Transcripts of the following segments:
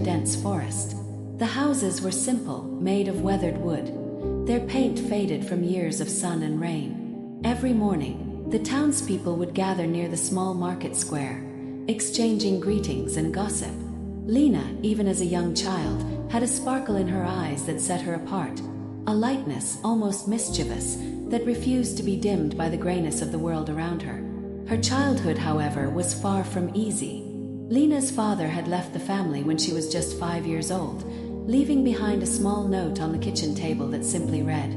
dense forest. The houses were simple, made of weathered wood. Their paint faded from years of sun and rain. Every morning, the townspeople would gather near the small market square, exchanging greetings and gossip. Lina, even as a young child, had a sparkle in her eyes that set her apart, a lightness, almost mischievous, that refused to be dimmed by the grayness of the world around her. Her childhood, however, was far from easy. Lina's father had left the family when she was just 5 years old, leaving behind a small note on the kitchen table that simply read,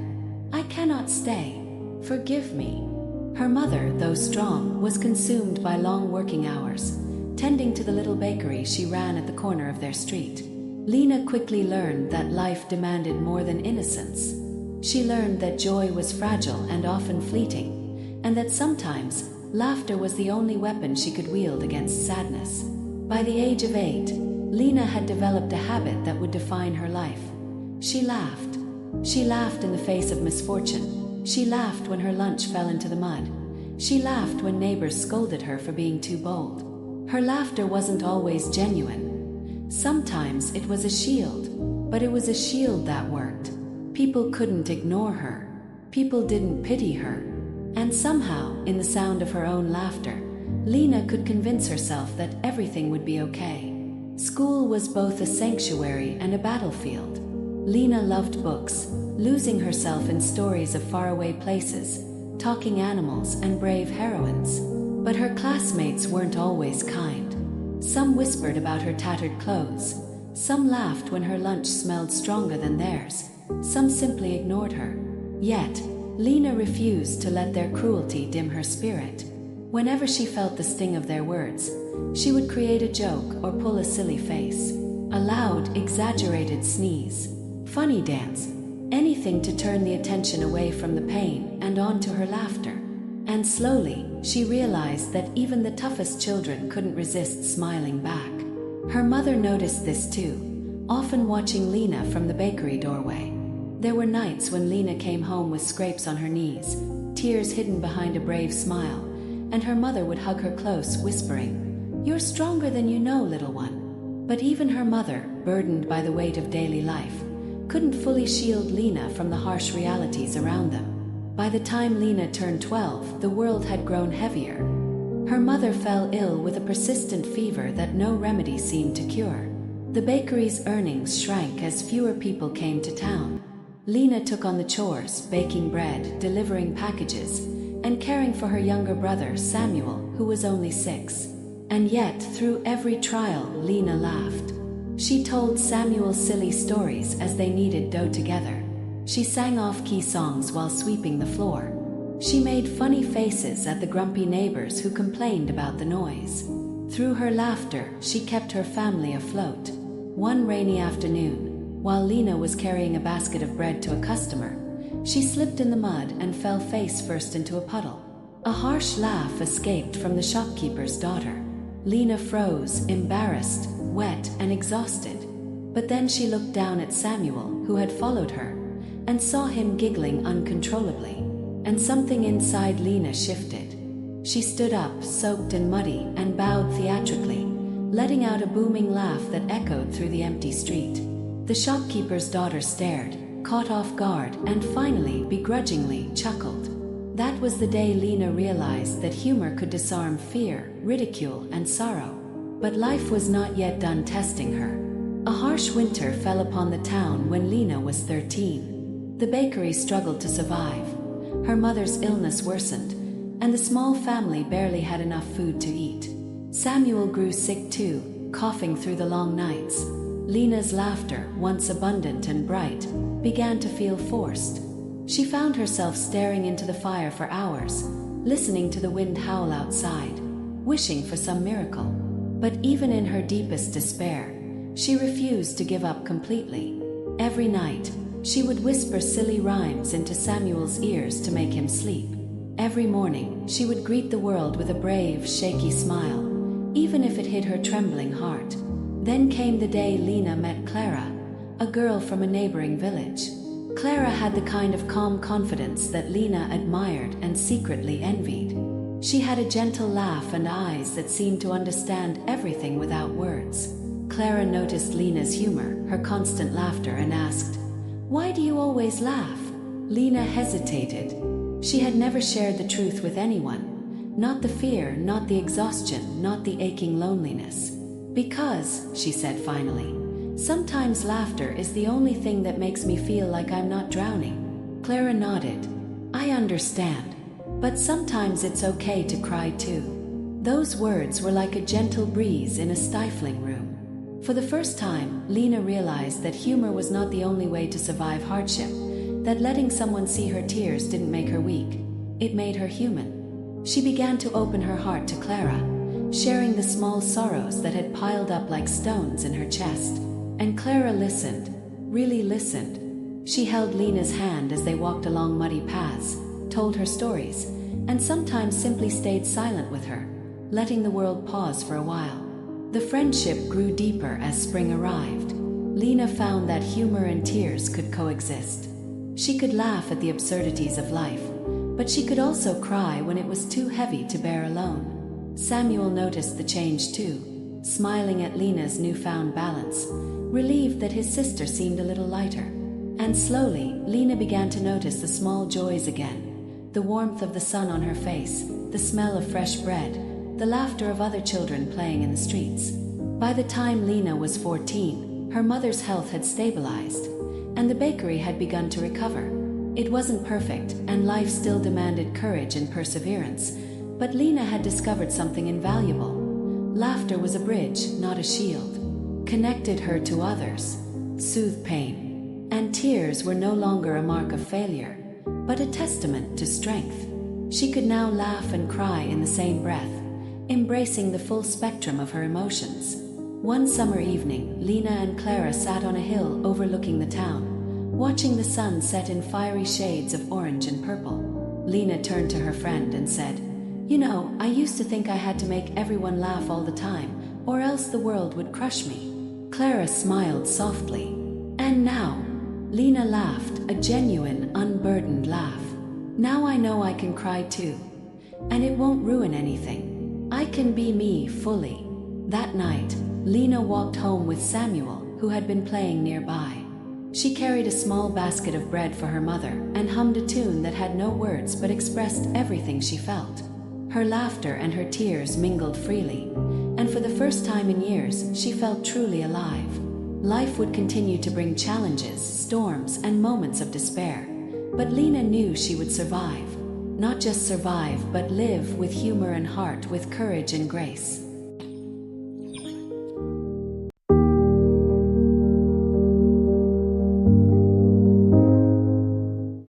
"I cannot stay. Forgive me." Her mother, though strong, was consumed by long working hours, tending to the little bakery she ran at the corner of their street. Lina quickly learned that life demanded more than innocence. She learned that joy was fragile and often fleeting, and that sometimes laughter was the only weapon she could wield against sadness. By the age of 8, Lina had developed a habit that would define her life. She laughed. She laughed in the face of misfortune. She laughed when her lunch fell into the mud. She laughed when neighbors scolded her for being too bold. Her laughter wasn't always genuine. Sometimes it was a shield, but it was a shield that worked. People couldn't ignore her. People didn't pity her. And somehow, in the sound of her own laughter, Lina could convince herself that everything would be okay. School was both a sanctuary and a battlefield. Lina loved books, losing herself in stories of faraway places, talking animals and brave heroines. But her classmates weren't always kind. Some whispered about her tattered clothes. Some laughed when her lunch smelled stronger than theirs. Some simply ignored her. Yet, Lina refused to let their cruelty dim her spirit. Whenever she felt the sting of their words, she would create a joke or pull a silly face, a loud, exaggerated sneeze, funny dance, anything to turn the attention away from the pain and onto her laughter. And slowly, she realized that even the toughest children couldn't resist smiling back. Her mother noticed this too, often watching Lina from the bakery doorway. There were nights when Lina came home with scrapes on her knees, tears hidden behind a brave smile, and her mother would hug her close, whispering, "You're stronger than you know, little one." But even her mother, burdened by the weight of daily life, couldn't fully shield Lina from the harsh realities around them. By the time Lina turned 12, the world had grown heavier. Her mother fell ill with a persistent fever that no remedy seemed to cure. The bakery's earnings shrank as fewer people came to town. Lina took on the chores, baking bread, delivering packages, and caring for her younger brother, Samuel, who was only 6. And yet, through every trial, Lina laughed. She told Samuel silly stories as they kneaded dough together. She sang off-key songs while sweeping the floor. She made funny faces at the grumpy neighbors who complained about the noise. Through her laughter, she kept her family afloat. One rainy afternoon, while Lina was carrying a basket of bread to a customer, she slipped in the mud and fell face first into a puddle. A harsh laugh escaped from the shopkeeper's daughter. Lina froze, embarrassed, wet, and exhausted. But then she looked down at Samuel, who had followed her, and saw him giggling uncontrollably. And something inside Lina shifted. She stood up, soaked and muddy, and bowed theatrically, letting out a booming laugh that echoed through the empty street. The shopkeeper's daughter stared, caught off guard, and finally, begrudgingly, chuckled. That was the day Lina realized that humor could disarm fear, ridicule, and sorrow. But life was not yet done testing her. A harsh winter fell upon the town when Lina was 13. The bakery struggled to survive. Her mother's illness worsened, and the small family barely had enough food to eat. Samuel grew sick too, coughing through the long nights. Lina's laughter, once abundant and bright, began to feel forced. She found herself staring into the fire for hours, listening to the wind howl outside, wishing for some miracle. But even in her deepest despair, she refused to give up completely. Every night, she would whisper silly rhymes into Samuel's ears to make him sleep. Every morning, she would greet the world with a brave, shaky smile, even if it hid her trembling heart. Then came the day Lina met Clara, a girl from a neighboring village. Clara had the kind of calm confidence that Lina admired and secretly envied. She had a gentle laugh and eyes that seemed to understand everything without words. Clara noticed Lina's humor, her constant laughter, and asked, "Why do you always laugh?" Lina hesitated. She had never shared the truth with anyone. Not the fear, not the exhaustion, not the aching loneliness. "Because," she said finally, "sometimes laughter is the only thing that makes me feel like I'm not drowning." Clara nodded. "I understand. But sometimes it's okay to cry too." Those words were like a gentle breeze in a stifling room. For the first time, Lina realized that humor was not the only way to survive hardship, that letting someone see her tears didn't make her weak. It made her human. She began to open her heart to Clara, sharing the small sorrows that had piled up like stones in her chest. And Clara listened, really listened. She held Lina's hand as they walked along muddy paths, told her stories, and sometimes simply stayed silent with her, letting the world pause for a while. The friendship grew deeper as spring arrived. Lina found that humor and tears could coexist. She could laugh at the absurdities of life, but she could also cry when it was too heavy to bear alone. Samuel noticed the change too, smiling at Lina's newfound balance, relieved that his sister seemed a little lighter. And slowly, Lina began to notice the small joys again. The warmth of the sun on her face, the smell of fresh bread, the laughter of other children playing in the streets. By the time Lina was 14, her mother's health had stabilized, and the bakery had begun to recover. It wasn't perfect, and life still demanded courage and perseverance, but Lina had discovered something invaluable. Laughter was a bridge, not a shield. Connected her to others, soothed pain. And tears were no longer a mark of failure, but a testament to strength. She could now laugh and cry in the same breath, embracing the full spectrum of her emotions. One summer evening, Lina and Clara sat on a hill overlooking the town, watching the sun set in fiery shades of orange and purple. Lina turned to her friend and said, "You know, I used to think I had to make everyone laugh all the time, or else the world would crush me." Clara smiled softly. "And now," Lina laughed, a genuine, unburdened laugh. "Now I know I can cry too. And it won't ruin anything. I can be me fully." That night, Lina walked home with Samuel, who had been playing nearby. She carried a small basket of bread for her mother and hummed a tune that had no words but expressed everything she felt. Her laughter and her tears mingled freely, and for the first time in years, she felt truly alive. Life would continue to bring challenges, storms, and moments of despair, but Lina knew she would survive. Not just survive, but live with humor and heart, with courage and grace.